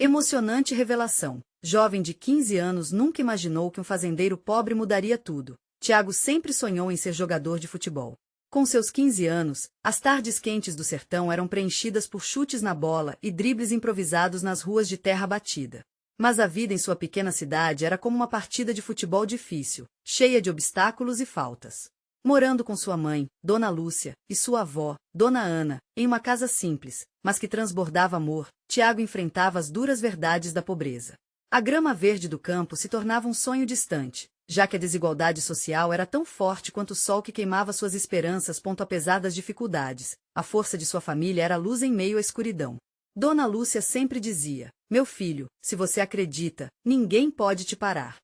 Emocionante revelação. Jovem de 15 anos nunca imaginou que um fazendeiro pobre mudaria tudo. Tiago sempre sonhou em ser jogador de futebol. Com seus 15 anos, as tardes quentes do sertão eram preenchidas por chutes na bola e dribles improvisados nas ruas de terra batida. Mas a vida em sua pequena cidade era como uma partida de futebol difícil, cheia de obstáculos e faltas. Morando com sua mãe, Dona Lúcia, e sua avó, Dona Ana, em uma casa simples, mas que transbordava amor, Tiago enfrentava as duras verdades da pobreza. A grama verde do campo se tornava um sonho distante, já que a desigualdade social era tão forte quanto o sol que queimava suas esperanças. Apesar das dificuldades, a força de sua família era luz em meio à escuridão. Dona Lúcia sempre dizia: "Meu filho, se você acredita, ninguém pode te parar."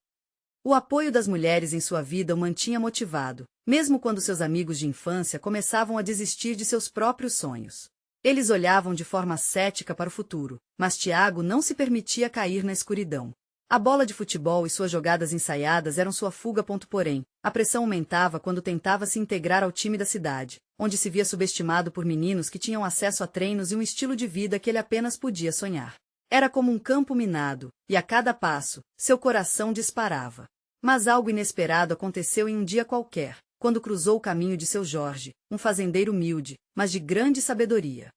O apoio das mulheres em sua vida o mantinha motivado, mesmo quando seus amigos de infância começavam a desistir de seus próprios sonhos. Eles olhavam de forma cética para o futuro, mas Tiago não se permitia cair na escuridão. A bola de futebol e suas jogadas ensaiadas eram sua fuga. Porém, a pressão aumentava quando tentava se integrar ao time da cidade, onde se via subestimado por meninos que tinham acesso a treinos e um estilo de vida que ele apenas podia sonhar. Era como um campo minado, e a cada passo, seu coração disparava. Mas algo inesperado aconteceu em um dia qualquer, quando cruzou o caminho de seu Jorge, um fazendeiro humilde, mas de grande sabedoria.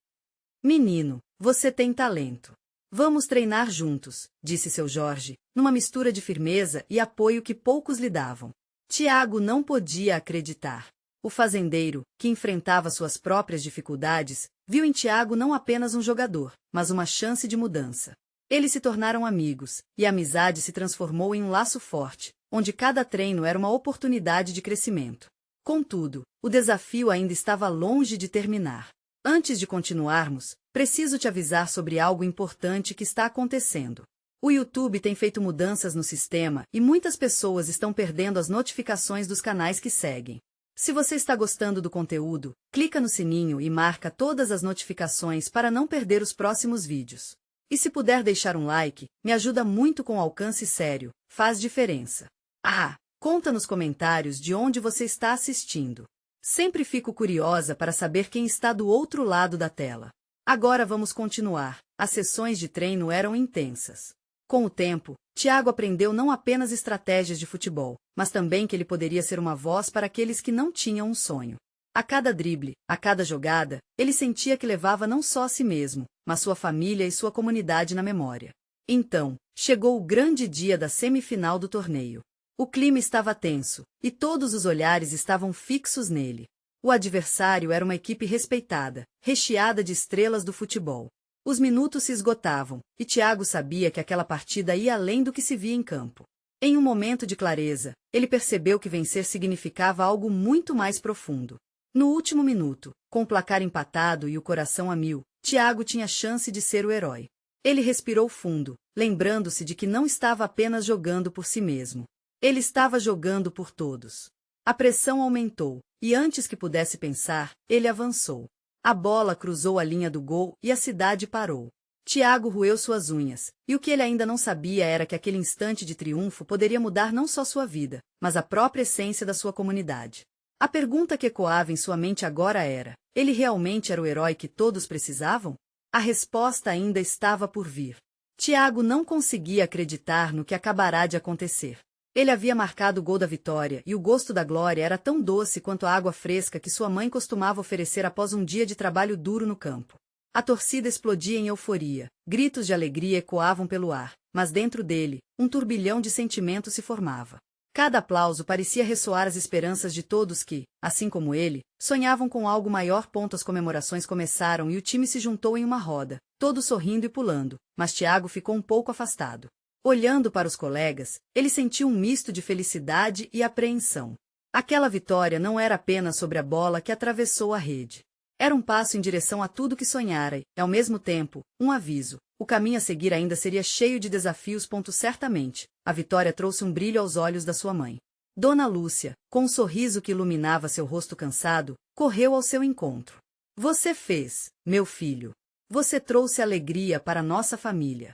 "Menino, você tem talento. Vamos treinar juntos", disse seu Jorge, numa mistura de firmeza e apoio que poucos lhe davam. Tiago não podia acreditar. O fazendeiro, que enfrentava suas próprias dificuldades, viu em Tiago não apenas um jogador, mas uma chance de mudança. Eles se tornaram amigos, e a amizade se transformou em um laço forte, onde cada treino era uma oportunidade de crescimento. Contudo, o desafio ainda estava longe de terminar. "Antes de continuarmos, preciso te avisar sobre algo importante que está acontecendo. O YouTube tem feito mudanças no sistema e muitas pessoas estão perdendo as notificações dos canais que seguem. Se você está gostando do conteúdo, clica no sininho e marca todas as notificações para não perder os próximos vídeos. E se puder deixar um like, me ajuda muito com alcance sério, faz diferença. Conta nos comentários de onde você está assistindo. Sempre fico curiosa para saber quem está do outro lado da tela." Agora vamos continuar. As sessões de treino eram intensas. Com o tempo, Tiago aprendeu não apenas estratégias de futebol, mas também que ele poderia ser uma voz para aqueles que não tinham um sonho. A cada drible, a cada jogada, ele sentia que levava não só a si mesmo, mas sua família e sua comunidade na memória. Então, chegou o grande dia da semifinal do torneio. O clima estava tenso, e todos os olhares estavam fixos nele. O adversário era uma equipe respeitada, recheada de estrelas do futebol. Os minutos se esgotavam, e Tiago sabia que aquela partida ia além do que se via em campo. Em um momento de clareza, ele percebeu que vencer significava algo muito mais profundo. No último minuto, com o placar empatado e o coração a mil, Tiago tinha chance de ser o herói. Ele respirou fundo, lembrando-se de que não estava apenas jogando por si mesmo. Ele estava jogando por todos. A pressão aumentou, e antes que pudesse pensar, ele avançou. A bola cruzou a linha do gol e a cidade parou. Tiago roeu suas unhas, e o que ele ainda não sabia era que aquele instante de triunfo poderia mudar não só sua vida, mas a própria essência da sua comunidade. A pergunta que ecoava em sua mente agora era: ele realmente era o herói que todos precisavam? A resposta ainda estava por vir. Tiago não conseguia acreditar no que acabará de acontecer. Ele havia marcado o gol da vitória e o gosto da glória era tão doce quanto a água fresca que sua mãe costumava oferecer após um dia de trabalho duro no campo. A torcida explodia em euforia, gritos de alegria ecoavam pelo ar, mas dentro dele, um turbilhão de sentimentos se formava. Cada aplauso parecia ressoar as esperanças de todos que, assim como ele, sonhavam com algo maior. As comemorações começaram e o time se juntou em uma roda, todos sorrindo e pulando, mas Tiago ficou um pouco afastado. Olhando para os colegas, ele sentiu um misto de felicidade e apreensão. Aquela vitória não era apenas sobre a bola que atravessou a rede. Era um passo em direção a tudo que sonhara e, ao mesmo tempo, um aviso. O caminho a seguir ainda seria cheio de desafios. Certamente, a vitória trouxe um brilho aos olhos da sua mãe. Dona Lúcia, com um sorriso que iluminava seu rosto cansado, correu ao seu encontro. "Você fez, meu filho. Você trouxe alegria para nossa família."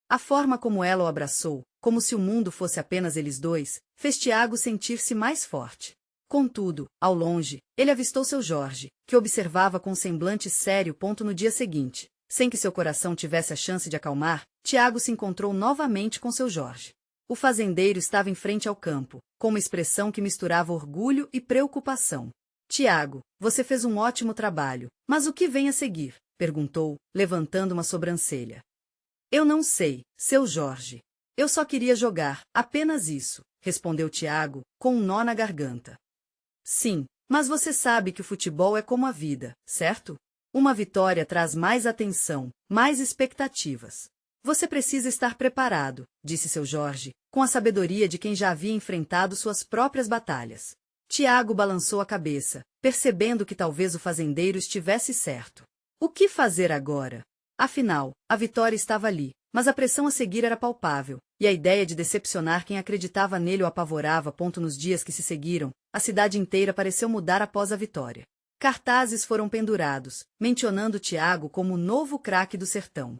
A forma como ela o abraçou, como se o mundo fosse apenas eles dois, fez Tiago sentir-se mais forte. Contudo, ao longe, ele avistou seu Jorge, que observava com um semblante sério. No dia seguinte, sem que seu coração tivesse a chance de acalmar, Tiago se encontrou novamente com seu Jorge. O fazendeiro estava em frente ao campo, com uma expressão que misturava orgulho e preocupação. Tiago, você fez um ótimo trabalho, mas o que vem a seguir? Perguntou, levantando uma sobrancelha. Eu não sei, seu Jorge. Eu só queria jogar, apenas isso, respondeu Tiago, com um nó na garganta. Sim, mas você sabe que o futebol é como a vida, certo? Uma vitória traz mais atenção, mais expectativas. Você precisa estar preparado, disse seu Jorge, com a sabedoria de quem já havia enfrentado suas próprias batalhas. Tiago balançou a cabeça, percebendo que talvez o fazendeiro estivesse certo. O que fazer agora? Afinal, a vitória estava ali, mas a pressão a seguir era palpável, e a ideia de decepcionar quem acreditava nele o apavorava. Nos dias que se seguiram, a cidade inteira pareceu mudar após a vitória. Cartazes foram pendurados, mencionando Tiago como o novo craque do sertão.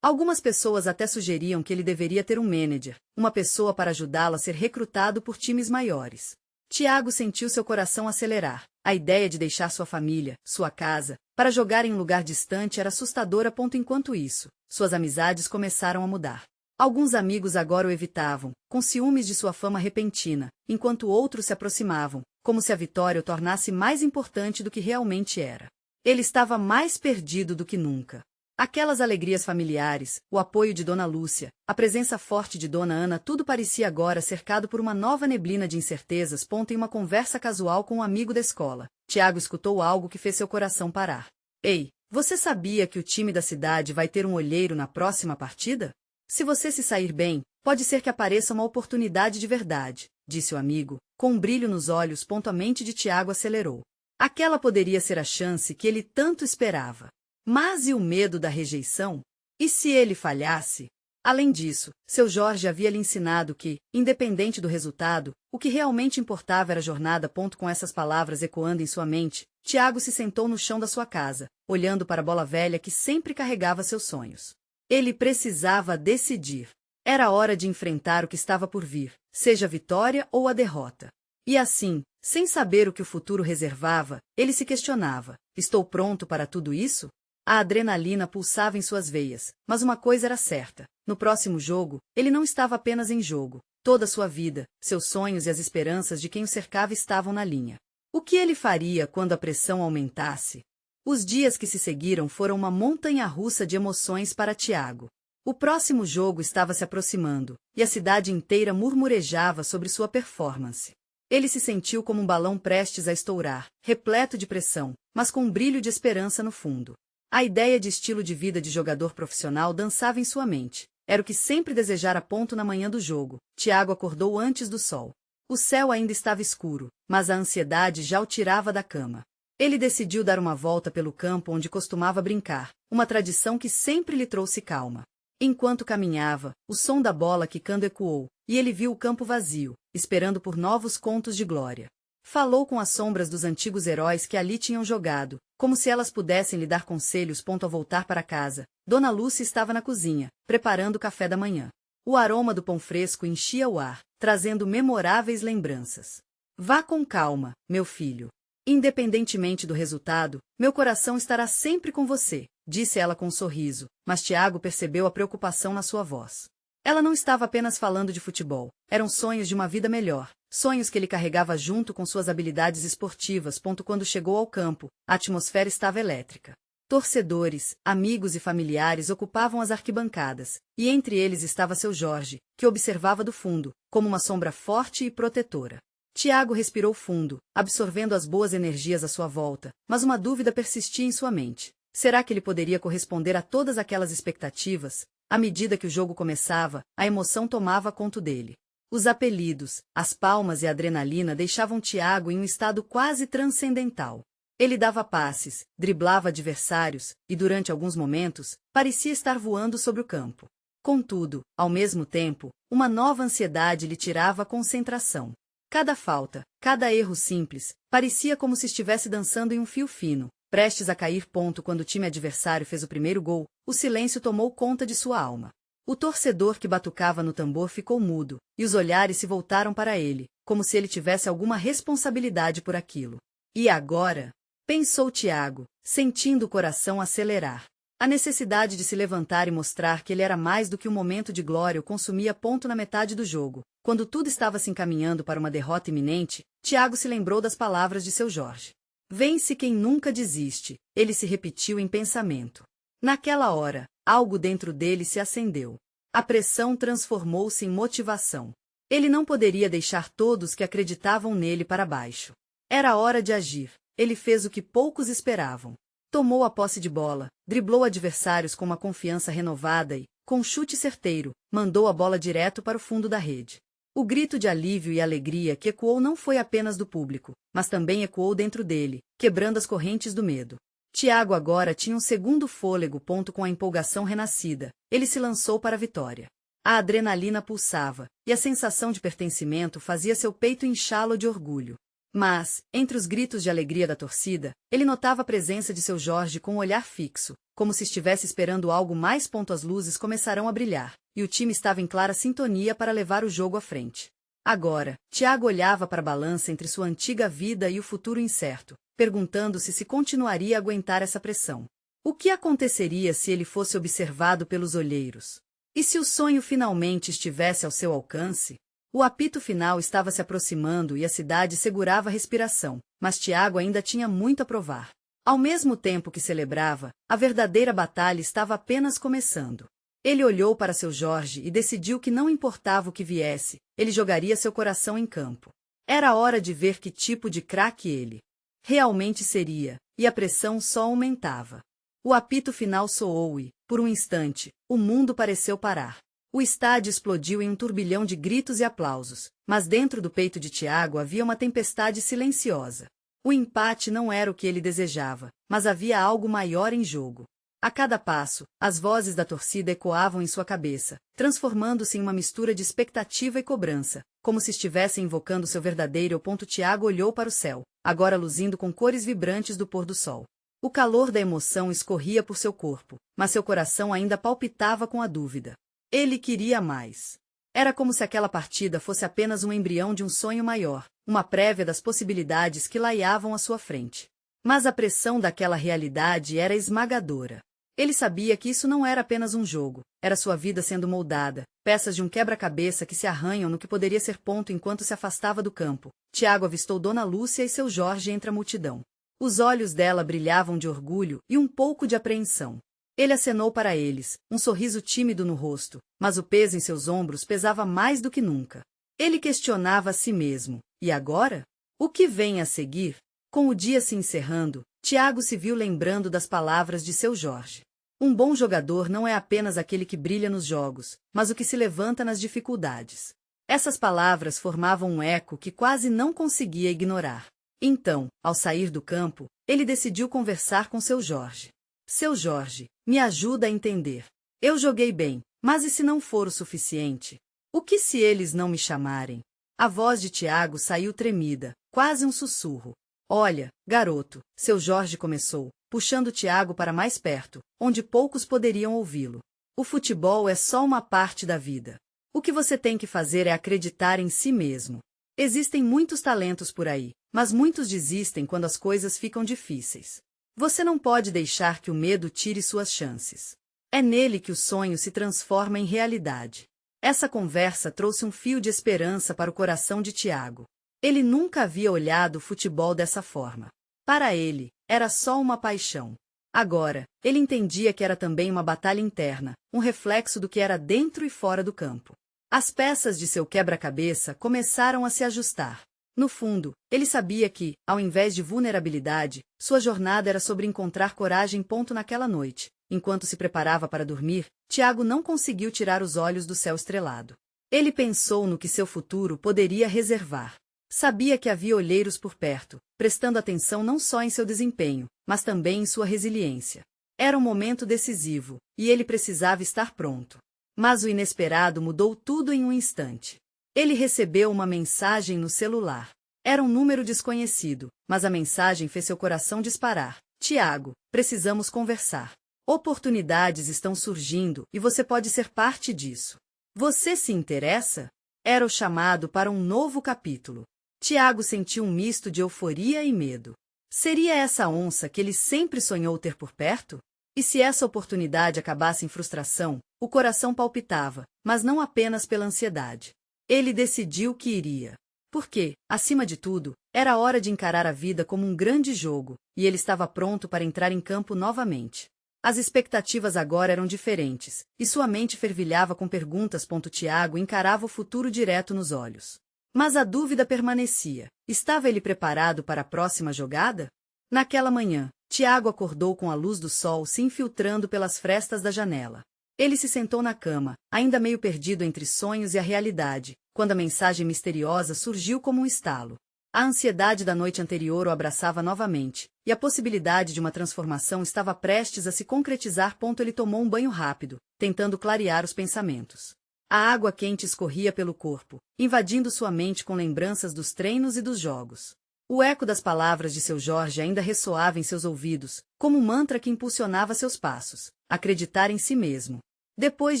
Algumas pessoas até sugeriam que ele deveria ter um manager, uma pessoa para ajudá-lo a ser recrutado por times maiores. Tiago sentiu seu coração acelerar. A ideia de deixar sua família, sua casa, para jogar em um lugar distante era assustadora. Enquanto isso, suas amizades começaram a mudar. Alguns amigos agora o evitavam, com ciúmes de sua fama repentina, enquanto outros se aproximavam, como se a vitória o tornasse mais importante do que realmente era. Ele estava mais perdido do que nunca. Aquelas alegrias familiares, o apoio de Dona Lúcia, a presença forte de Dona Ana, tudo parecia agora cercado por uma nova neblina de incertezas. Em uma conversa casual com um amigo da escola, Tiago escutou algo que fez seu coração parar. Ei, você sabia que o time da cidade vai ter um olheiro na próxima partida? Se você se sair bem, pode ser que apareça uma oportunidade de verdade, disse o amigo, com um brilho nos olhos. A mente de Tiago acelerou. Aquela poderia ser a chance que ele tanto esperava. Mas e o medo da rejeição? E se ele falhasse? Além disso, seu Jorge havia lhe ensinado que, independente do resultado, o que realmente importava era a jornada. Com essas palavras ecoando em sua mente, Tiago se sentou no chão da sua casa, olhando para a bola velha que sempre carregava seus sonhos. Ele precisava decidir. Era hora de enfrentar o que estava por vir, seja a vitória ou a derrota. E assim, sem saber o que o futuro reservava, ele se questionava: estou pronto para tudo isso? A adrenalina pulsava em suas veias, mas uma coisa era certa: no próximo jogo, ele não estava apenas em jogo. Toda sua vida, seus sonhos e as esperanças de quem o cercava estavam na linha. O que ele faria quando a pressão aumentasse? Os dias que se seguiram foram uma montanha-russa de emoções para Tiago. O próximo jogo estava se aproximando, e a cidade inteira murmurejava sobre sua performance. Ele se sentiu como um balão prestes a estourar, repleto de pressão, mas com um brilho de esperança no fundo. A ideia de estilo de vida de jogador profissional dançava em sua mente. Era o que sempre desejara. Na manhã do jogo, Tiago acordou antes do sol. O céu ainda estava escuro, mas a ansiedade já o tirava da cama. Ele decidiu dar uma volta pelo campo onde costumava brincar, uma tradição que sempre lhe trouxe calma. Enquanto caminhava, o som da bola quicando ecoou, e ele viu o campo vazio, esperando por novos contos de glória. Falou com as sombras dos antigos heróis que ali tinham jogado, como se elas pudessem lhe dar conselhos. Ao voltar para casa, Dona Lúcia estava na cozinha, preparando o café da manhã. O aroma do pão fresco enchia o ar, trazendo memoráveis lembranças. Vá com calma, meu filho. Independentemente do resultado, meu coração estará sempre com você, disse ela com um sorriso, mas Tiago percebeu a preocupação na sua voz. Ela não estava apenas falando de futebol, eram sonhos de uma vida melhor, sonhos que ele carregava junto com suas habilidades esportivas. Quando chegou ao campo, a atmosfera estava elétrica. Torcedores, amigos e familiares ocupavam as arquibancadas, e entre eles estava seu Jorge, que observava do fundo, como uma sombra forte e protetora. Tiago respirou fundo, absorvendo as boas energias à sua volta, mas uma dúvida persistia em sua mente. Será que ele poderia corresponder a todas aquelas expectativas? À medida que o jogo começava, a emoção tomava conta dele. Os apelidos, as palmas e a adrenalina deixavam Tiago em um estado quase transcendental. Ele dava passes, driblava adversários, e durante alguns momentos, parecia estar voando sobre o campo. Contudo, ao mesmo tempo, uma nova ansiedade lhe tirava a concentração. Cada falta, cada erro simples, parecia como se estivesse dançando em um fio fino, prestes a cair. Quando o time adversário fez o primeiro gol, o silêncio tomou conta de sua alma. O torcedor que batucava no tambor ficou mudo, e os olhares se voltaram para ele, como se ele tivesse alguma responsabilidade por aquilo. E agora? Pensou Tiago, sentindo o coração acelerar. A necessidade de se levantar e mostrar que ele era mais do que um momento de glória o consumia ponto na metade do jogo. Quando tudo estava se encaminhando para uma derrota iminente, Thiago se lembrou das palavras de seu Jorge. Vence quem nunca desiste, ele se repetiu em pensamento. Naquela hora, algo dentro dele se acendeu. A pressão transformou-se em motivação. Ele não poderia deixar todos que acreditavam nele para baixo. Era hora de agir. Ele fez o que poucos esperavam. Tomou a posse de bola, driblou adversários com uma confiança renovada e, com um chute certeiro, mandou a bola direto para o fundo da rede. O grito de alívio e alegria que ecoou não foi apenas do público, mas também ecoou dentro dele, quebrando as correntes do medo. Thiago agora tinha um segundo fôlego. Com a empolgação renascida, ele se lançou para a vitória. A adrenalina pulsava, e a sensação de pertencimento fazia seu peito inchá-lo de orgulho. Mas, entre os gritos de alegria da torcida, ele notava a presença de seu Jorge com um olhar fixo, como se estivesse esperando algo mais. As luzes começaram a brilhar, e o time estava em clara sintonia para levar o jogo à frente. Agora, Thiago olhava para a balança entre sua antiga vida e o futuro incerto, perguntando-se se continuaria a aguentar essa pressão. O que aconteceria se ele fosse observado pelos olheiros? E se o sonho finalmente estivesse ao seu alcance? O apito final estava se aproximando e a cidade segurava a respiração, mas Thiago ainda tinha muito a provar. Ao mesmo tempo que celebrava, a verdadeira batalha estava apenas começando. Ele olhou para seu Jorge e decidiu que não importava o que viesse, ele jogaria seu coração em campo. Era hora de ver que tipo de craque ele realmente seria, e a pressão só aumentava. O apito final soou e, por um instante, o mundo pareceu parar. O estádio explodiu em um turbilhão de gritos e aplausos, mas dentro do peito de Thiago havia uma tempestade silenciosa. O empate não era o que ele desejava, mas havia algo maior em jogo. A cada passo, as vozes da torcida ecoavam em sua cabeça, transformando-se em uma mistura de expectativa e cobrança, como se estivessem invocando seu verdadeiro eu. Thiago olhou para o céu, agora luzindo com cores vibrantes do pôr do sol. O calor da emoção escorria por seu corpo, mas seu coração ainda palpitava com a dúvida. Ele queria mais. Era como se aquela partida fosse apenas um embrião de um sonho maior, uma prévia das possibilidades que laiavam à sua frente. Mas a pressão daquela realidade era esmagadora. Ele sabia que isso não era apenas um jogo, era sua vida sendo moldada, peças de um quebra-cabeça que se arranham no que poderia ser ponto enquanto se afastava do campo. Thiago avistou Dona Lúcia e seu Jorge entre a multidão. Os olhos dela brilhavam de orgulho e um pouco de apreensão. Ele acenou para eles, um sorriso tímido no rosto, mas o peso em seus ombros pesava mais do que nunca. Ele questionava a si mesmo, e agora? O que vem a seguir? Com o dia se encerrando, Thiago se viu lembrando das palavras de seu Jorge. Um bom jogador não é apenas aquele que brilha nos jogos, mas o que se levanta nas dificuldades. Essas palavras formavam um eco que quase não conseguia ignorar. Então, ao sair do campo, ele decidiu conversar com seu Jorge. Seu Jorge, me ajuda a entender. Eu joguei bem, mas e se não for o suficiente? O que se eles não me chamarem? A voz de Thiago saiu tremida, quase um sussurro. Olha, garoto, seu Jorge começou, puxando Thiago para mais perto, onde poucos poderiam ouvi-lo. O futebol é só uma parte da vida. O que você tem que fazer é acreditar em si mesmo. Existem muitos talentos por aí, mas muitos desistem quando as coisas ficam difíceis. Você não pode deixar que o medo tire suas chances. É nele que o sonho se transforma em realidade. Essa conversa trouxe um fio de esperança para o coração de Thiago. Ele nunca havia olhado o futebol dessa forma. Para ele, era só uma paixão. Agora, ele entendia que era também uma batalha interna, um reflexo do que era dentro e fora do campo. As peças de seu quebra-cabeça começaram a se ajustar. No fundo, ele sabia que, ao invés de vulnerabilidade, sua jornada era sobre encontrar coragem. Naquela noite, enquanto se preparava para dormir, Thiago não conseguiu tirar os olhos do céu estrelado. Ele pensou no que seu futuro poderia reservar. Sabia que havia olheiros por perto, prestando atenção não só em seu desempenho, mas também em sua resiliência. Era um momento decisivo, e ele precisava estar pronto. Mas o inesperado mudou tudo em um instante. Ele recebeu uma mensagem no celular. Era um número desconhecido, mas a mensagem fez seu coração disparar. Thiago, precisamos conversar. Oportunidades estão surgindo e você pode ser parte disso. Você se interessa? Era o chamado para um novo capítulo. Thiago sentiu um misto de euforia e medo. Seria essa onça que ele sempre sonhou ter por perto? E se essa oportunidade acabasse em frustração, o coração palpitava, mas não apenas pela ansiedade. Ele decidiu que iria. Porque, acima de tudo, era hora de encarar a vida como um grande jogo, e ele estava pronto para entrar em campo novamente. As expectativas agora eram diferentes, e sua mente fervilhava com perguntas. Tiago encarava o futuro direto nos olhos. Mas a dúvida permanecia. Estava ele preparado para a próxima jogada? Naquela manhã, Tiago acordou com a luz do sol se infiltrando pelas frestas da janela. Ele se sentou na cama, ainda meio perdido entre sonhos e a realidade, quando a mensagem misteriosa surgiu como um estalo. A ansiedade da noite anterior o abraçava novamente, e a possibilidade de uma transformação estava prestes a se concretizar. Ele tomou um banho rápido, tentando clarear os pensamentos. A água quente escorria pelo corpo, invadindo sua mente com lembranças dos treinos e dos jogos. O eco das palavras de seu Jorge ainda ressoava em seus ouvidos, como um mantra que impulsionava seus passos. Acreditar em si mesmo. Depois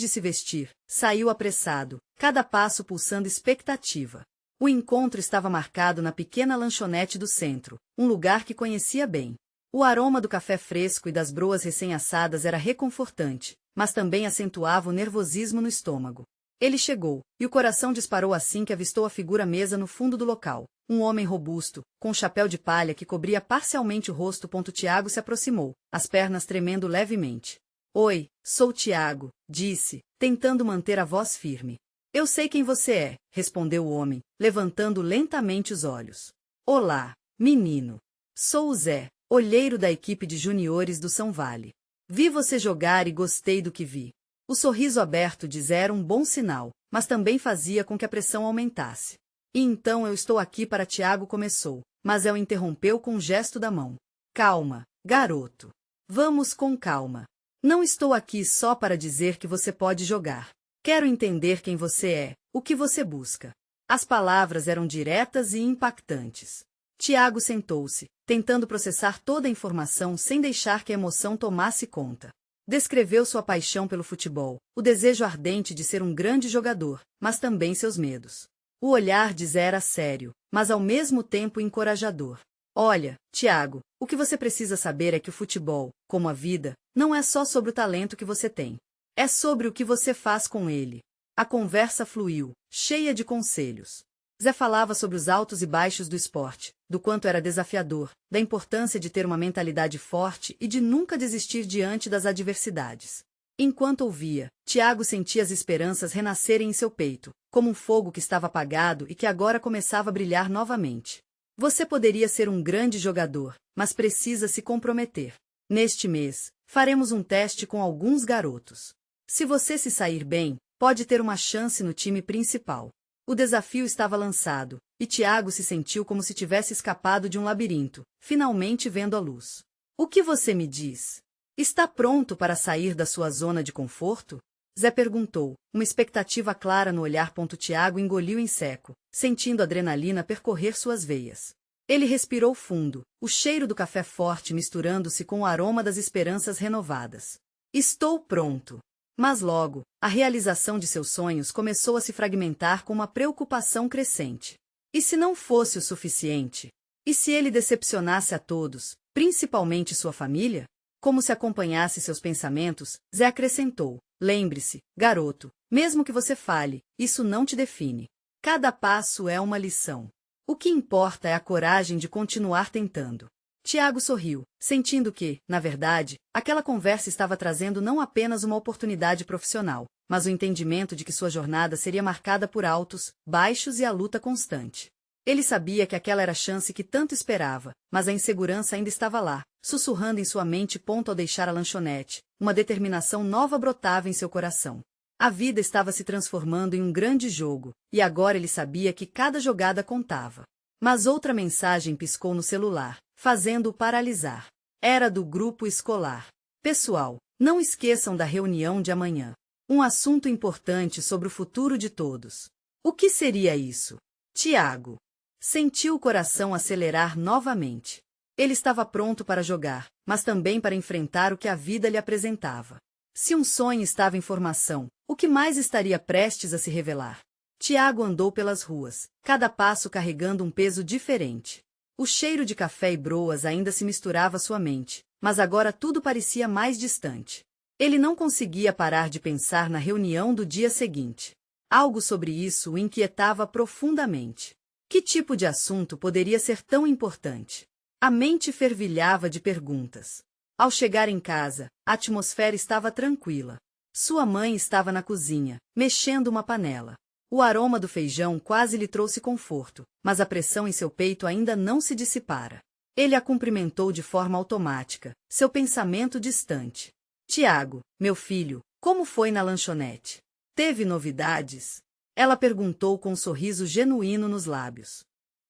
de se vestir, saiu apressado, cada passo pulsando expectativa. O encontro estava marcado na pequena lanchonete do centro, um lugar que conhecia bem. O aroma do café fresco e das broas recém-assadas era reconfortante, mas também acentuava o nervosismo no estômago. Ele chegou, e o coração disparou assim que avistou a figura mesa no fundo do local. Um homem robusto, com um chapéu de palha que cobria parcialmente o rosto. Tiago se aproximou, as pernas tremendo levemente. Oi, sou Tiago, disse, tentando manter a voz firme. Eu sei quem você é, respondeu o homem, levantando lentamente os olhos. Olá, menino. Sou o Zé, olheiro da equipe de juniores do São Vale. Vi você jogar e gostei do que vi. O sorriso aberto de Zé era um bom sinal, mas também fazia com que a pressão aumentasse. E então eu estou aqui para Tiago começou, mas El interrompeu com um gesto da mão. Calma, garoto. Vamos com calma. Não estou aqui só para dizer que você pode jogar. Quero entender quem você é, o que você busca. As palavras eram diretas e impactantes. Tiago sentou-se, tentando processar toda a informação sem deixar que a emoção tomasse conta. Descreveu sua paixão pelo futebol, o desejo ardente de ser um grande jogador, mas também seus medos. O olhar de Zé era sério, mas ao mesmo tempo encorajador. Olha, Tiago, o que você precisa saber é que o futebol, como a vida, não é só sobre o talento que você tem. É sobre o que você faz com ele. A conversa fluiu, cheia de conselhos. Zé falava sobre os altos e baixos do esporte, do quanto era desafiador, da importância de ter uma mentalidade forte e de nunca desistir diante das adversidades. Enquanto ouvia, Tiago sentia as esperanças renascerem em seu peito, como um fogo que estava apagado e que agora começava a brilhar novamente. Você poderia ser um grande jogador, mas precisa se comprometer. Neste mês, faremos um teste com alguns garotos. Se você se sair bem, pode ter uma chance no time principal. O desafio estava lançado, e Tiago se sentiu como se tivesse escapado de um labirinto, finalmente vendo a luz. O que você me diz? Está pronto para sair da sua zona de conforto? Zé perguntou, uma expectativa clara no olhar. Tiago engoliu em seco, sentindo a adrenalina percorrer suas veias. Ele respirou fundo, o cheiro do café forte misturando-se com o aroma das esperanças renovadas. Estou pronto. Mas logo, a realização de seus sonhos começou a se fragmentar com uma preocupação crescente. E se não fosse o suficiente? E se ele decepcionasse a todos, principalmente sua família? Como se acompanhasse seus pensamentos, Zé acrescentou, lembre-se, garoto, mesmo que você fale, isso não te define. Cada passo é uma lição. O que importa é a coragem de continuar tentando. Tiago sorriu, sentindo que, na verdade, aquela conversa estava trazendo não apenas uma oportunidade profissional, mas o entendimento de que sua jornada seria marcada por altos, baixos e a luta constante. Ele sabia que aquela era a chance que tanto esperava, mas a insegurança ainda estava lá, sussurrando em sua mente. Ao deixar a lanchonete, uma determinação nova brotava em seu coração. A vida estava se transformando em um grande jogo, e agora ele sabia que cada jogada contava. Mas outra mensagem piscou no celular, fazendo-o paralisar. Era do grupo escolar. Pessoal, não esqueçam da reunião de amanhã. Um assunto importante sobre o futuro de todos. O que seria isso? Tiago sentiu o coração acelerar novamente. Ele estava pronto para jogar, mas também para enfrentar o que a vida lhe apresentava. Se um sonho estava em formação, o que mais estaria prestes a se revelar? Tiago andou pelas ruas, cada passo carregando um peso diferente. O cheiro de café e broas ainda se misturava à sua mente, mas agora tudo parecia mais distante. Ele não conseguia parar de pensar na reunião do dia seguinte. Algo sobre isso o inquietava profundamente. Que tipo de assunto poderia ser tão importante? A mente fervilhava de perguntas. Ao chegar em casa, a atmosfera estava tranquila. Sua mãe estava na cozinha, mexendo uma panela. O aroma do feijão quase lhe trouxe conforto, mas a pressão em seu peito ainda não se dissipara. Ele a cumprimentou de forma automática, seu pensamento distante. Tiago, meu filho, como foi na lanchonete? Teve novidades? Ela perguntou com um sorriso genuíno nos lábios.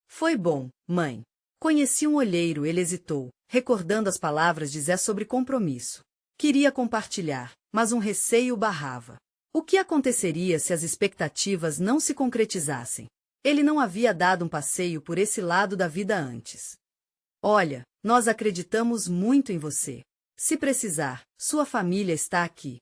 Foi bom, mãe. Conheci um olheiro, ele hesitou, recordando as palavras de Zé sobre compromisso. Queria compartilhar, mas um receio o barrava. O que aconteceria se as expectativas não se concretizassem? Ele não havia dado um passeio por esse lado da vida antes. Olha, nós acreditamos muito em você. Se precisar, sua família está aqui.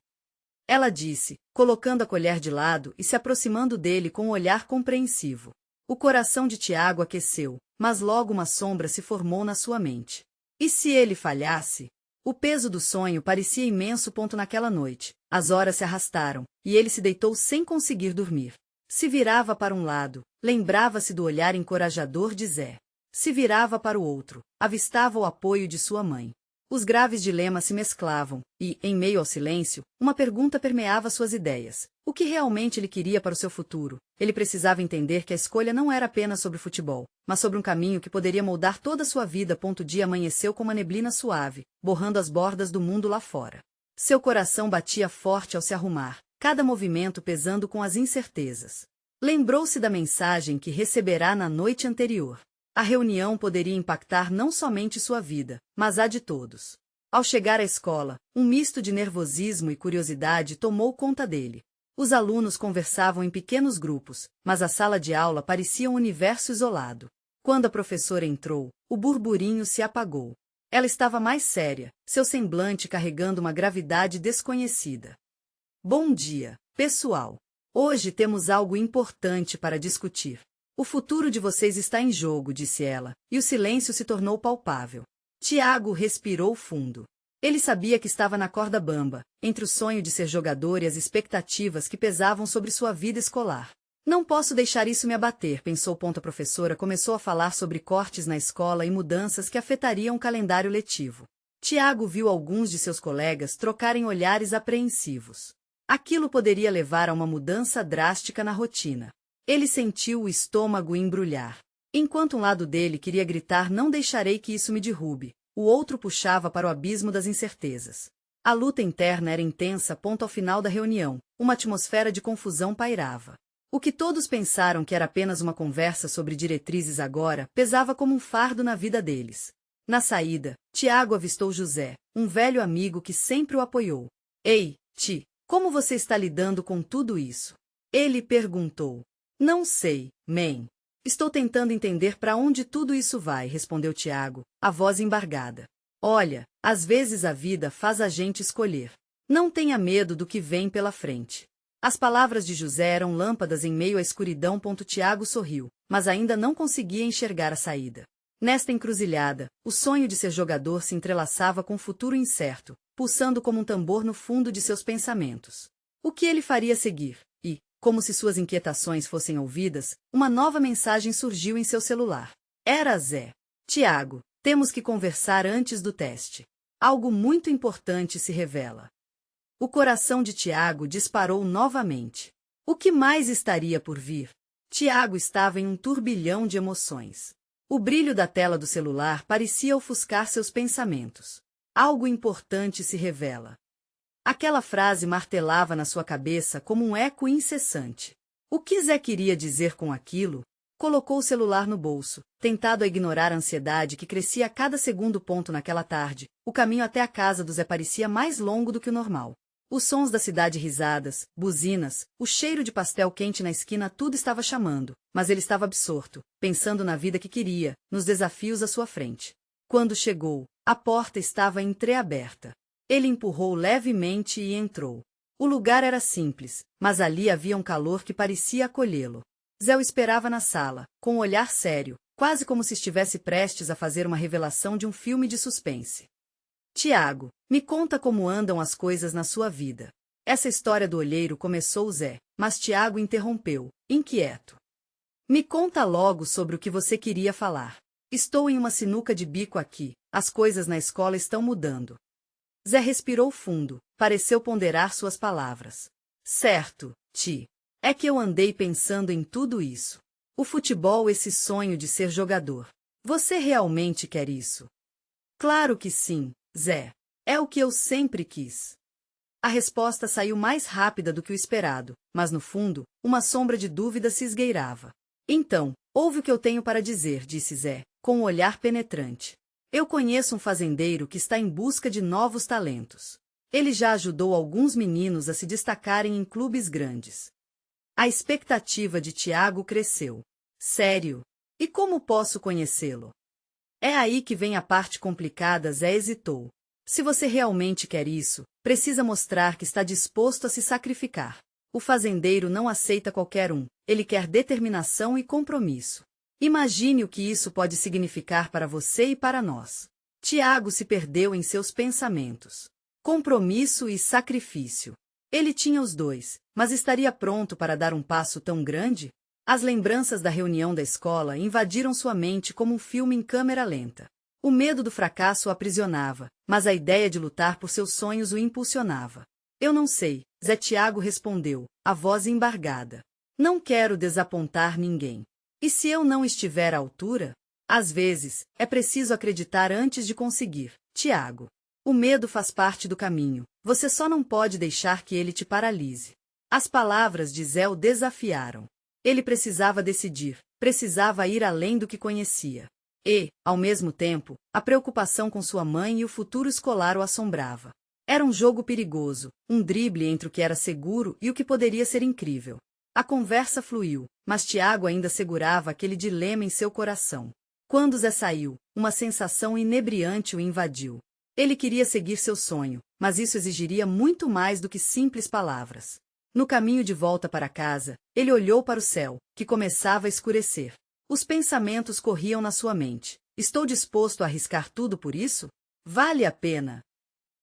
Ela disse, colocando a colher de lado e se aproximando dele com um olhar compreensivo. O coração de Tiago aqueceu, mas logo uma sombra se formou na sua mente. E se ele falhasse? O peso do sonho parecia imenso. Naquela noite, as horas se arrastaram, e ele se deitou sem conseguir dormir. Se virava para um lado, lembrava-se do olhar encorajador de Zé. Se virava para o outro, avistava o apoio de sua mãe. Os graves dilemas se mesclavam, e, em meio ao silêncio, uma pergunta permeava suas ideias. O que realmente ele queria para o seu futuro? Ele precisava entender que a escolha não era apenas sobre futebol, mas sobre um caminho que poderia moldar toda a sua vida. O dia amanheceu com uma neblina suave, borrando as bordas do mundo lá fora. Seu coração batia forte ao se arrumar, cada movimento pesando com as incertezas. Lembrou-se da mensagem que receberá na noite anterior. A reunião poderia impactar não somente sua vida, mas a de todos. Ao chegar à escola, um misto de nervosismo e curiosidade tomou conta dele. Os alunos conversavam em pequenos grupos, mas a sala de aula parecia um universo isolado. Quando a professora entrou, o burburinho se apagou. Ela estava mais séria, seu semblante carregando uma gravidade desconhecida. Bom dia, pessoal. Hoje temos algo importante para discutir. O futuro de vocês está em jogo, disse ela, e o silêncio se tornou palpável. Tiago respirou fundo. Ele sabia que estava na corda bamba, entre o sonho de ser jogador e as expectativas que pesavam sobre sua vida escolar. Não posso deixar isso me abater, pensou. A professora começou a falar sobre cortes na escola e mudanças que afetariam o calendário letivo. Tiago viu alguns de seus colegas trocarem olhares apreensivos. Aquilo poderia levar a uma mudança drástica na rotina. Ele sentiu o estômago embrulhar. Enquanto um lado dele queria gritar "não deixarei que isso me derrube", o outro puxava para o abismo das incertezas. A luta interna era intensa. Ao final da reunião, uma atmosfera de confusão pairava. O que todos pensaram que era apenas uma conversa sobre diretrizes agora pesava como um fardo na vida deles. Na saída, Tiago avistou José, um velho amigo que sempre o apoiou. Ei, Ti, como você está lidando com tudo isso? Ele perguntou. Não sei, man. Estou tentando entender para onde tudo isso vai, respondeu Tiago, a voz embargada. Olha, às vezes a vida faz a gente escolher. Não tenha medo do que vem pela frente. As palavras de José eram lâmpadas em meio à escuridão. Tiago sorriu, mas ainda não conseguia enxergar a saída. Nesta encruzilhada, o sonho de ser jogador se entrelaçava com o futuro incerto, pulsando como um tambor no fundo de seus pensamentos. O que ele faria a seguir? E, como se suas inquietações fossem ouvidas, uma nova mensagem surgiu em seu celular. Era Zé. Tiago, temos que conversar antes do teste. Algo muito importante se revela. O coração de Tiago disparou novamente. O que mais estaria por vir? Tiago estava em um turbilhão de emoções. O brilho da tela do celular parecia ofuscar seus pensamentos. Algo importante se revela. Aquela frase martelava na sua cabeça como um eco incessante. O que Zé queria dizer com aquilo? Colocou o celular no bolso, tentado a ignorar a ansiedade que crescia a cada segundo. Naquela tarde, o caminho até a casa do Zé parecia mais longo do que o normal. Os sons da cidade, risadas, buzinas, o cheiro de pastel quente na esquina, tudo estava chamando, mas ele estava absorto, pensando na vida que queria, nos desafios à sua frente. Quando chegou, a porta estava entreaberta. Ele empurrou levemente e entrou. O lugar era simples, mas ali havia um calor que parecia acolhê-lo. Zé o esperava na sala, com um olhar sério, quase como se estivesse prestes a fazer uma revelação de um filme de suspense. Tiago, me conta como andam as coisas na sua vida. Essa história do olheiro começou Zé, mas Tiago interrompeu, inquieto. Me conta logo sobre o que você queria falar. Estou em uma sinuca de bico aqui, as coisas na escola estão mudando. Zé respirou fundo, pareceu ponderar suas palavras. Certo, Ti. É que eu andei pensando em tudo isso. O futebol, esse sonho de ser jogador. Você realmente quer isso? Claro que sim, Zé. É o que eu sempre quis. A resposta saiu mais rápida do que o esperado, mas no fundo, uma sombra de dúvida se esgueirava. Então, ouve o que eu tenho para dizer, disse Zé, com um olhar penetrante. Eu conheço um fazendeiro que está em busca de novos talentos. Ele já ajudou alguns meninos a se destacarem em clubes grandes. A expectativa de Tiago cresceu. Sério? E como posso conhecê-lo? É aí que vem a parte complicada, Zé hesitou. Se você realmente quer isso, precisa mostrar que está disposto a se sacrificar. O fazendeiro não aceita qualquer um, ele quer determinação e compromisso. Imagine o que isso pode significar para você e para nós. Tiago se perdeu em seus pensamentos. Compromisso e sacrifício. Ele tinha os dois, mas estaria pronto para dar um passo tão grande? As lembranças da reunião da escola invadiram sua mente como um filme em câmera lenta. O medo do fracasso o aprisionava, mas a ideia de lutar por seus sonhos o impulsionava. Eu não sei, Zé Tiago respondeu, a voz embargada. Não quero desapontar ninguém. E se eu não estiver à altura? Às vezes, é preciso acreditar antes de conseguir, Tiago. O medo faz parte do caminho, você só não pode deixar que ele te paralise. As palavras de Zé o desafiaram. Ele precisava decidir, precisava ir além do que conhecia. E, ao mesmo tempo, a preocupação com sua mãe e o futuro escolar o assombrava. Era um jogo perigoso, um drible entre o que era seguro e o que poderia ser incrível. A conversa fluiu, mas Tiago ainda segurava aquele dilema em seu coração. Quando Zé saiu, uma sensação inebriante o invadiu. Ele queria seguir seu sonho, mas isso exigiria muito mais do que simples palavras. No caminho de volta para casa, ele olhou para o céu, que começava a escurecer. Os pensamentos corriam na sua mente. Estou disposto a arriscar tudo por isso? Vale a pena.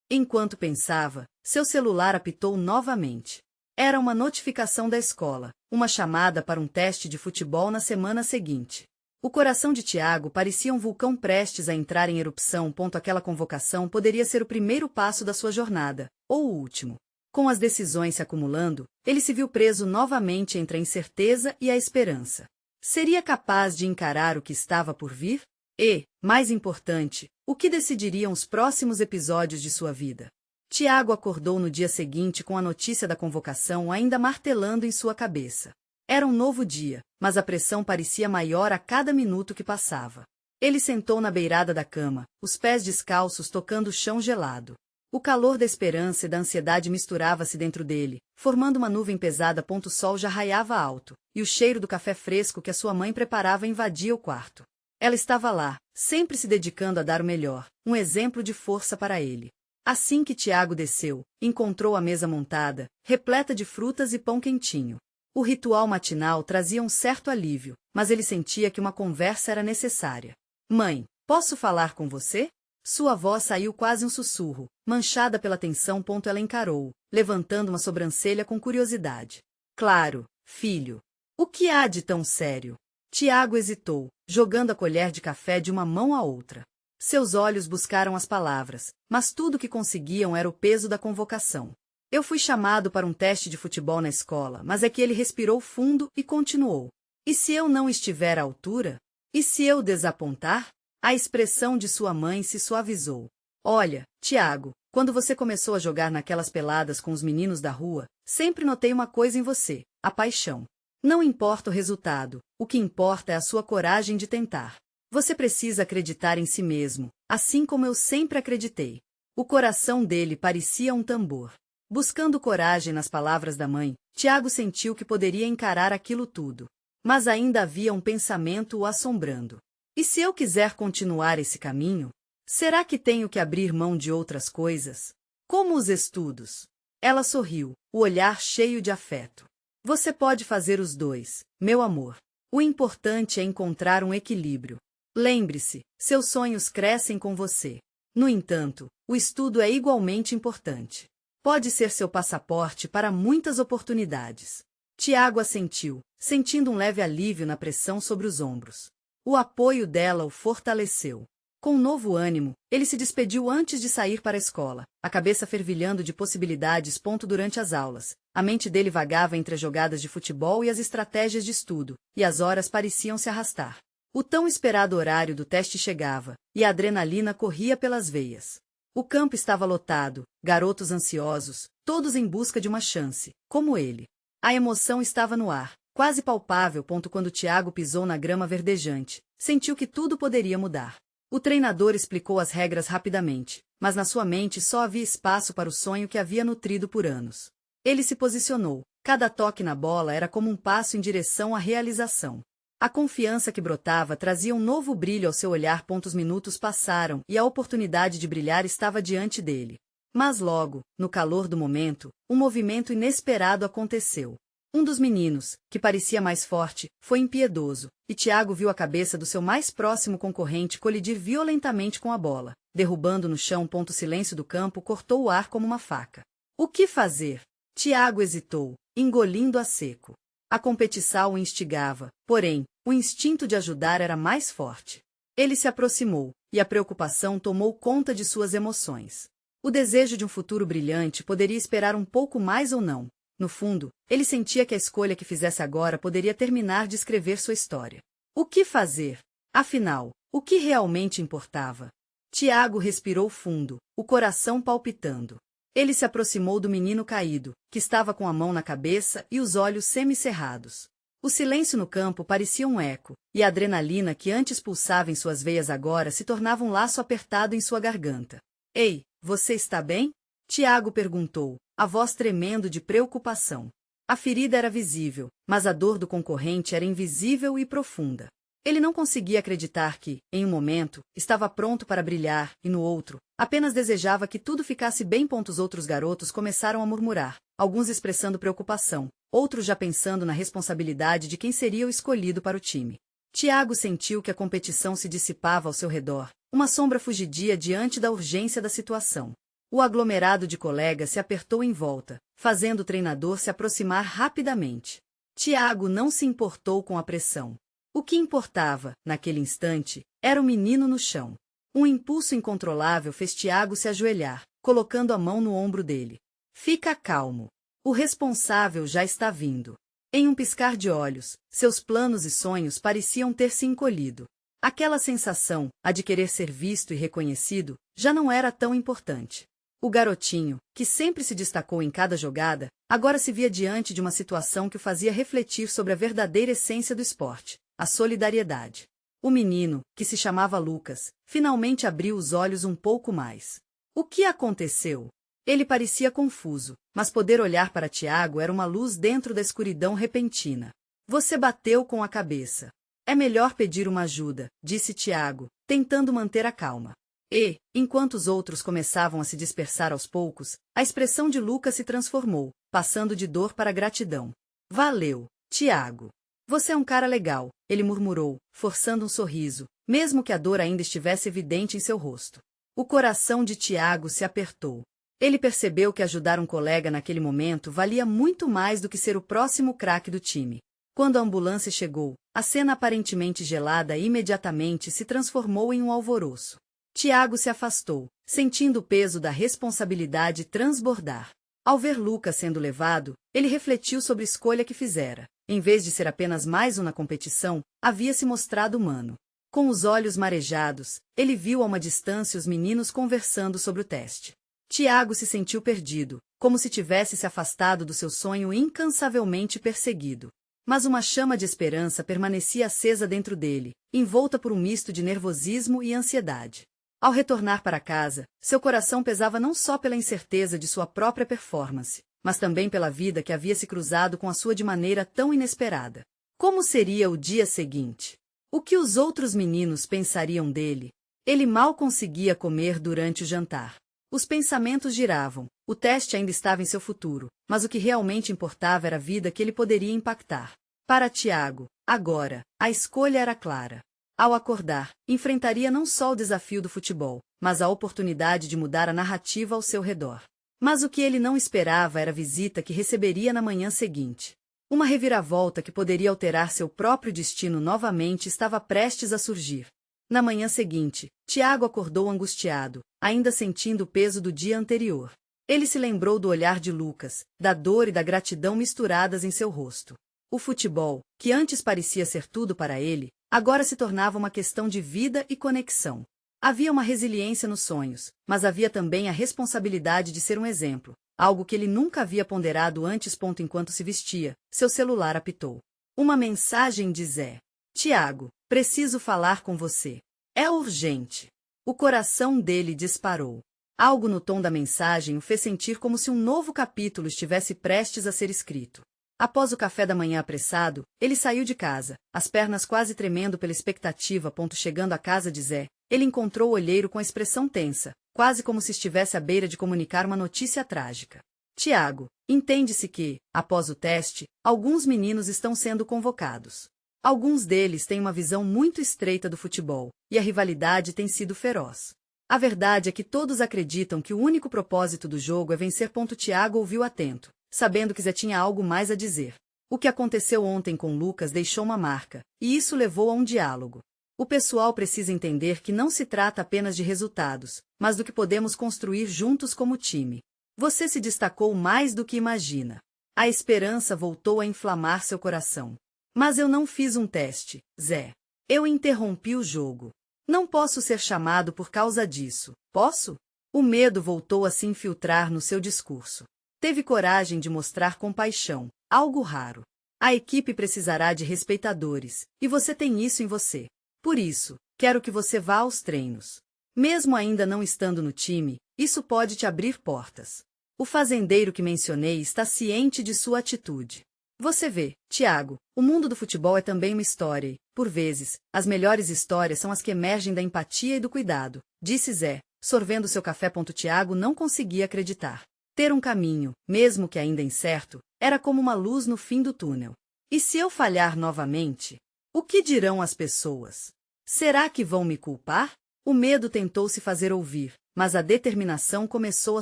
Enquanto pensava, seu celular apitou novamente. Era uma notificação da escola, uma chamada para um teste de futebol na semana seguinte. O coração de Tiago parecia um vulcão prestes a entrar em erupção. Aquela convocação poderia ser o primeiro passo da sua jornada, ou o último. Com as decisões se acumulando, ele se viu preso novamente entre a incerteza e a esperança. Seria capaz de encarar o que estava por vir? E, mais importante, o que decidiriam os próximos episódios de sua vida? Tiago acordou no dia seguinte com a notícia da convocação ainda martelando em sua cabeça. Era um novo dia, mas a pressão parecia maior a cada minuto que passava. Ele sentou na beirada da cama, os pés descalços tocando o chão gelado. O calor da esperança e da ansiedade misturava-se dentro dele, formando uma nuvem pesada. O sol já raiava alto, e o cheiro do café fresco que a sua mãe preparava invadia o quarto. Ela estava lá, sempre se dedicando a dar o melhor, um exemplo de força para ele. Assim que Tiago desceu, encontrou a mesa montada, repleta de frutas e pão quentinho. O ritual matinal trazia um certo alívio, mas ele sentia que uma conversa era necessária. Mãe, posso falar com você? Sua voz saiu quase um sussurro, manchada pela tensão. Ela encarou, levantando uma sobrancelha com curiosidade. Claro, filho. O que há de tão sério? Tiago hesitou, jogando a colher de café de uma mão à outra. Seus olhos buscaram as palavras, mas tudo o que conseguiam era o peso da convocação. Eu fui chamado para um teste de futebol na escola, mas é que ele respirou fundo e continuou. E se eu não estiver à altura? E se eu desapontar? A expressão de sua mãe se suavizou. Olha, Tiago, quando você começou a jogar naquelas peladas com os meninos da rua, sempre notei uma coisa em você, a paixão. Não importa o resultado, o que importa é a sua coragem de tentar. Você precisa acreditar em si mesmo, assim como eu sempre acreditei. O coração dele parecia um tambor. Buscando coragem nas palavras da mãe, Tiago sentiu que poderia encarar aquilo tudo. Mas ainda havia um pensamento o assombrando. E se eu quiser continuar esse caminho? Será que tenho que abrir mão de outras coisas? Como os estudos? Ela sorriu, o olhar cheio de afeto. Você pode fazer os dois, meu amor. O importante é encontrar um equilíbrio. Lembre-se, seus sonhos crescem com você. No entanto, o estudo é igualmente importante. Pode ser seu passaporte para muitas oportunidades. Tiago assentiu, sentindo um leve alívio na pressão sobre os ombros. O apoio dela o fortaleceu. Com um novo ânimo, ele se despediu antes de sair para a escola, a cabeça fervilhando de possibilidades. Durante as aulas, a mente dele vagava entre as jogadas de futebol e as estratégias de estudo, e as horas pareciam se arrastar. O tão esperado horário do teste chegava, e a adrenalina corria pelas veias. O campo estava lotado, garotos ansiosos, todos em busca de uma chance, como ele. A emoção estava no ar, quase palpável. Quando Tiago pisou na grama verdejante, sentiu que tudo poderia mudar. O treinador explicou as regras rapidamente, mas na sua mente só havia espaço para o sonho que havia nutrido por anos. Ele se posicionou, cada toque na bola era como um passo em direção à realização. A confiança que brotava trazia um novo brilho ao seu olhar. Os minutos passaram e a oportunidade de brilhar estava diante dele. Mas logo, no calor do momento, um movimento inesperado aconteceu. Um dos meninos, que parecia mais forte, foi impiedoso, e Tiago viu a cabeça do seu mais próximo concorrente colidir violentamente com a bola, derrubando no chão. O silêncio do campo cortou o ar como uma faca. O que fazer? Tiago hesitou, engolindo a seco. A competição o instigava, porém, o instinto de ajudar era mais forte. Ele se aproximou, e a preocupação tomou conta de suas emoções. O desejo de um futuro brilhante poderia esperar um pouco mais ou não. No fundo, ele sentia que a escolha que fizesse agora poderia terminar de escrever sua história. O que fazer? Afinal, o que realmente importava? Tiago respirou fundo, o coração palpitando. Ele se aproximou do menino caído, que estava com a mão na cabeça e os olhos semicerrados. O silêncio no campo parecia um eco, e a adrenalina que antes pulsava em suas veias agora se tornava um laço apertado em sua garganta. Ei, você está bem? Tiago perguntou, a voz tremendo de preocupação. A ferida era visível, mas a dor do concorrente era invisível e profunda. Ele não conseguia acreditar que, em um momento, estava pronto para brilhar, e no outro, apenas desejava que tudo ficasse bem. Os outros garotos começaram a murmurar, alguns expressando preocupação, outros já pensando na responsabilidade de quem seria o escolhido para o time. Tiago sentiu que a competição se dissipava ao seu redor, uma sombra fugidia diante da urgência da situação. O aglomerado de colegas se apertou em volta, fazendo o treinador se aproximar rapidamente. Tiago não se importou com a pressão. O que importava, naquele instante, era o menino no chão. Um impulso incontrolável fez Tiago se ajoelhar, colocando a mão no ombro dele. Fica calmo. O responsável já está vindo. Em um piscar de olhos, seus planos e sonhos pareciam ter se encolhido. Aquela sensação, a de querer ser visto e reconhecido, já não era tão importante. O garotinho, que sempre se destacou em cada jogada, agora se via diante de uma situação que o fazia refletir sobre a verdadeira essência do esporte, a solidariedade. O menino, que se chamava Lucas, finalmente abriu os olhos um pouco mais. O que aconteceu? Ele parecia confuso, mas poder olhar para Tiago era uma luz dentro da escuridão repentina. Você bateu com a cabeça. É melhor pedir uma ajuda, disse Tiago, tentando manter a calma. E, enquanto os outros começavam a se dispersar aos poucos, a expressão de Lucas se transformou, passando de dor para gratidão. Valeu, Tiago. Você é um cara legal, ele murmurou, forçando um sorriso, mesmo que a dor ainda estivesse evidente em seu rosto. O coração de Tiago se apertou. Ele percebeu que ajudar um colega naquele momento valia muito mais do que ser o próximo craque do time. Quando a ambulância chegou, a cena aparentemente gelada imediatamente se transformou em um alvoroço. Tiago se afastou, sentindo o peso da responsabilidade transbordar. Ao ver Lucas sendo levado, ele refletiu sobre a escolha que fizera. Em vez de ser apenas mais um na competição, havia se mostrado humano. Com os olhos marejados, ele viu a uma distância os meninos conversando sobre o teste. Tiago se sentiu perdido, como se tivesse se afastado do seu sonho incansavelmente perseguido. Mas uma chama de esperança permanecia acesa dentro dele, envolta por um misto de nervosismo e ansiedade. Ao retornar para casa, seu coração pesava não só pela incerteza de sua própria performance, mas também pela vida que havia se cruzado com a sua de maneira tão inesperada. Como seria o dia seguinte? O que os outros meninos pensariam dele? Ele mal conseguia comer durante o jantar. Os pensamentos giravam, o teste ainda estava em seu futuro, mas o que realmente importava era a vida que ele poderia impactar. Para Thiago, agora, a escolha era clara. Ao acordar, enfrentaria não só o desafio do futebol, mas a oportunidade de mudar a narrativa ao seu redor. Mas o que ele não esperava era a visita que receberia na manhã seguinte. Uma reviravolta que poderia alterar seu próprio destino novamente estava prestes a surgir. Na manhã seguinte, Thiago acordou angustiado, ainda sentindo o peso do dia anterior. Ele se lembrou do olhar de Lucas, da dor e da gratidão misturadas em seu rosto. O futebol, que antes parecia ser tudo para ele, agora se tornava uma questão de vida e conexão. Havia uma resiliência nos sonhos, mas havia também a responsabilidade de ser um exemplo, algo que ele nunca havia ponderado antes. Enquanto se vestia, seu celular apitou. Uma mensagem de Zé. Thiago, preciso falar com você. É urgente. O coração dele disparou. Algo no tom da mensagem o fez sentir como se um novo capítulo estivesse prestes a ser escrito. Após o café da manhã apressado, ele saiu de casa, as pernas quase tremendo pela expectativa. Chegando à casa de Zé, ele encontrou o olheiro com a expressão tensa, quase como se estivesse à beira de comunicar uma notícia trágica. Thiago, entende-se que, após o teste, alguns meninos estão sendo convocados. Alguns deles têm uma visão muito estreita do futebol, e a rivalidade tem sido feroz. A verdade é que todos acreditam que o único propósito do jogo é vencer. Thiago ouviu atento, sabendo que Zé tinha algo mais a dizer. O que aconteceu ontem com Lucas deixou uma marca, e isso levou a um diálogo. O pessoal precisa entender que não se trata apenas de resultados, mas do que podemos construir juntos como time. Você se destacou mais do que imagina. A esperança voltou a inflamar seu coração. Mas eu não fiz um teste, Zé. Eu interrompi o jogo. Não posso ser chamado por causa disso, posso? O medo voltou a se infiltrar no seu discurso. Teve coragem de mostrar compaixão, algo raro. A equipe precisará de respeitadores, e você tem isso em você. Por isso, quero que você vá aos treinos. Mesmo ainda não estando no time, isso pode te abrir portas. O fazendeiro que mencionei está ciente de sua atitude. Você vê, Thiago, o mundo do futebol é também uma história e, por vezes, as melhores histórias são as que emergem da empatia e do cuidado, disse Zé, sorvendo seu café. Thiago não conseguia acreditar. Ter um caminho, mesmo que ainda incerto, era como uma luz no fim do túnel. E se eu falhar novamente? O que dirão as pessoas? Será que vão me culpar? O medo tentou se fazer ouvir, mas a determinação começou a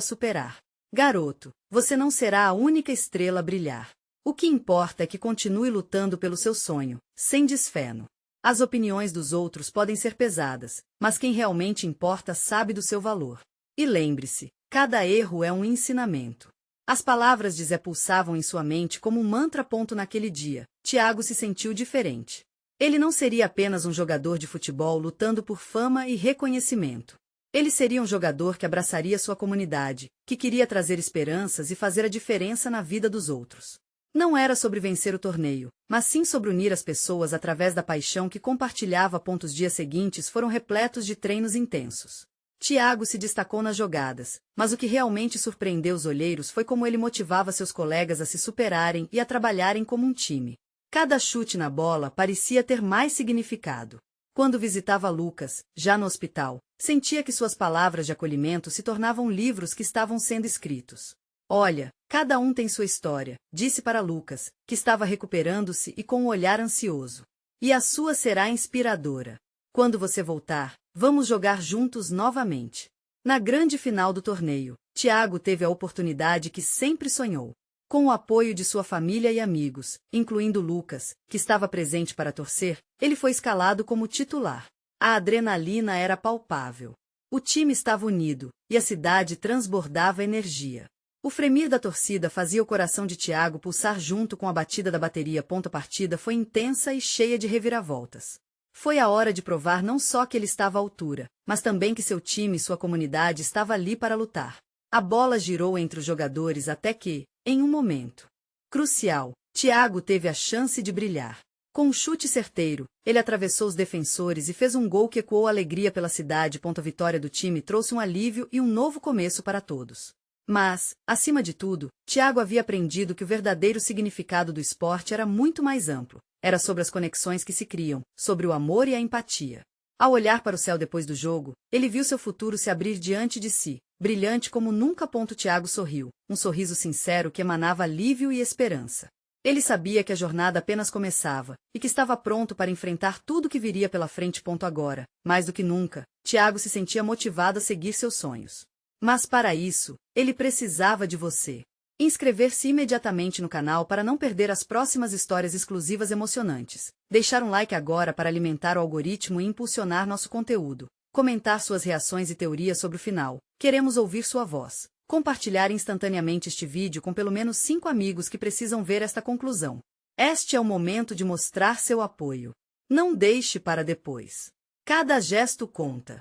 superar. Garoto, você não será a única estrela a brilhar. O que importa é que continue lutando pelo seu sonho, sem desfeno. As opiniões dos outros podem ser pesadas, mas quem realmente importa sabe do seu valor. E lembre-se, cada erro é um ensinamento. As palavras de Zé pulsavam em sua mente como um mantra. Naquele dia, Thiago se sentiu diferente. Ele não seria apenas um jogador de futebol lutando por fama e reconhecimento. Ele seria um jogador que abraçaria sua comunidade, que queria trazer esperanças e fazer a diferença na vida dos outros. Não era sobre vencer o torneio, mas sim sobre unir as pessoas através da paixão que compartilhava. Os dias seguintes foram repletos de treinos intensos. Thiago se destacou nas jogadas, mas o que realmente surpreendeu os olheiros foi como ele motivava seus colegas a se superarem e a trabalharem como um time. Cada chute na bola parecia ter mais significado. Quando visitava Lucas, já no hospital, sentia que suas palavras de acolhimento se tornavam livros que estavam sendo escritos. Olha, cada um tem sua história, disse para Lucas, que estava recuperando-se e com um olhar ansioso. E a sua será inspiradora. Quando você voltar, vamos jogar juntos novamente. Na grande final do torneio, Thiago teve a oportunidade que sempre sonhou. Com o apoio de sua família e amigos, incluindo Lucas, que estava presente para torcer, ele foi escalado como titular. A adrenalina era palpável. O time estava unido, e a cidade transbordava energia. O fremir da torcida fazia o coração de Thiago pulsar junto com a batida da bateria. A partida foi intensa e cheia de reviravoltas. Foi a hora de provar não só que ele estava à altura, mas também que seu time e sua comunidade estavam ali para lutar. A bola girou entre os jogadores até que, em um momento crucial, Thiago teve a chance de brilhar. Com um chute certeiro, ele atravessou os defensores e fez um gol que ecoou alegria pela cidade. A vitória do time trouxe um alívio e um novo começo para todos. Mas, acima de tudo, Thiago havia aprendido que o verdadeiro significado do esporte era muito mais amplo. Era sobre as conexões que se criam, sobre o amor e a empatia. Ao olhar para o céu depois do jogo, ele viu seu futuro se abrir diante de si, brilhante como nunca. Thiago sorriu, um sorriso sincero que emanava alívio e esperança. Ele sabia que a jornada apenas começava, e que estava pronto para enfrentar tudo que viria pela frente. Agora, mais do que nunca, Thiago se sentia motivado a seguir seus sonhos. Mas para isso, ele precisava de você. Inscrever-se imediatamente no canal para não perder as próximas histórias exclusivas emocionantes. Deixar um like agora para alimentar o algoritmo e impulsionar nosso conteúdo. Comentar suas reações e teorias sobre o final. Queremos ouvir sua voz. Compartilhar instantaneamente este vídeo com pelo menos 5 amigos que precisam ver esta conclusão. Este é o momento de mostrar seu apoio. Não deixe para depois. Cada gesto conta.